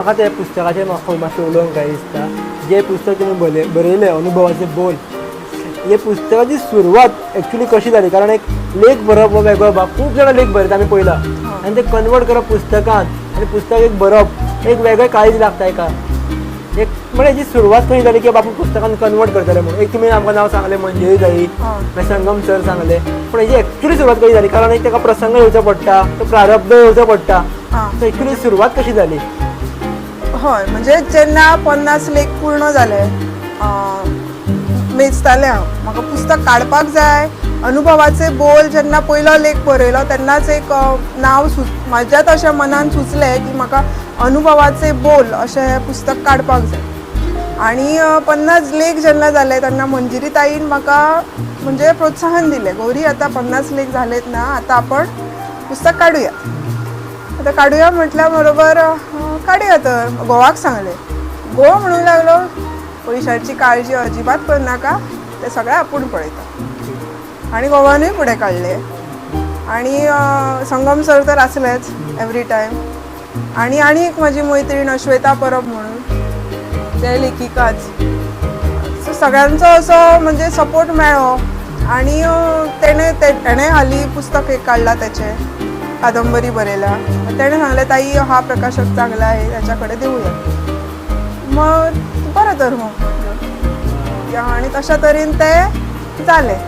म्हाका त्या पुस्तकाचेर मातशें उलोवंक काय दिसता. जे पुस्तक तुमी बरयलें अनुभवाचे बोल, हे पुस्तकाची सुरवात एक्चुली कशी जाली. कारण एक लेख बरोवप हो वेगळो भाग. खूब जाणां लेख बरयता आमी पळयला आनी ते कन्वर्ट करप पुस्तकांत आनी पुस्तक एक बरोवप एक वेगळें काळीज लागता एका. एक म्हणजे हेची सुरवात खंय जाली की बाबा पुस्तकान कन्वर्ट करतले म्हणून. एक तुमी आमकां नांव सांगलें मंजिरी जाई, मागीर संगम सर सांगले. पूण हेची एक्चुली सुरवात कशी जाली. कारण एक ताका प्रसंग येवचो पडटा, तो प्रारब्ध येवचो पडटा. सो एक्चुली सुरवात कशी जाली. हय म्हणजे जेन्ना 50 लेख पूर्ण जाले मेजतालें हांव. म्हाका पुस्तक काडपाक जाय. अनुभवाचे बोल जेन्ना पयलो लेख बरयलो तेन्नाच एक नांव म्हाज्याच अशें मनान सुचलें की म्हाका अनुभवाचे बोल अशें हें पुस्तक काडपाक जाय. आनी 50 लेख जेन्ना जाले तेन्ना मंजिरी ताईन म्हाका म्हणजे प्रोत्साहन दिलें. गौरी आतां 50 लेख जालेत ना, आतां आपण पुस्तक काडुया. आतां काडुया म्हटल्या बरोबर काडुया तर. घोवाक सांगलें. घोव म्हणूंक लागलो पयशांची काळजी अजिबात करनाका, तें सगळें आपूण पळयता. आनी घोवानूय फुडें काडलें. आनी संगम सर तर आसलेच एवरी टायम. आनी एक म्हाजी मैत्रीण श्वेता परब म्हणून, ते लेखिकाच. सो सगळ्यांचो असो म्हणजे सपोर्ट मेळ्ळो. आनी तेणें हालीं पुस्तक एक काडलां तेचें, कादंबरी बरयल्या. तेणें सांगलें ताई हा प्रकाशक चांगला आहे, त्याच्या कडेन देऊया. मग बरं तर मग. आनी तशा तरेन तें जालें.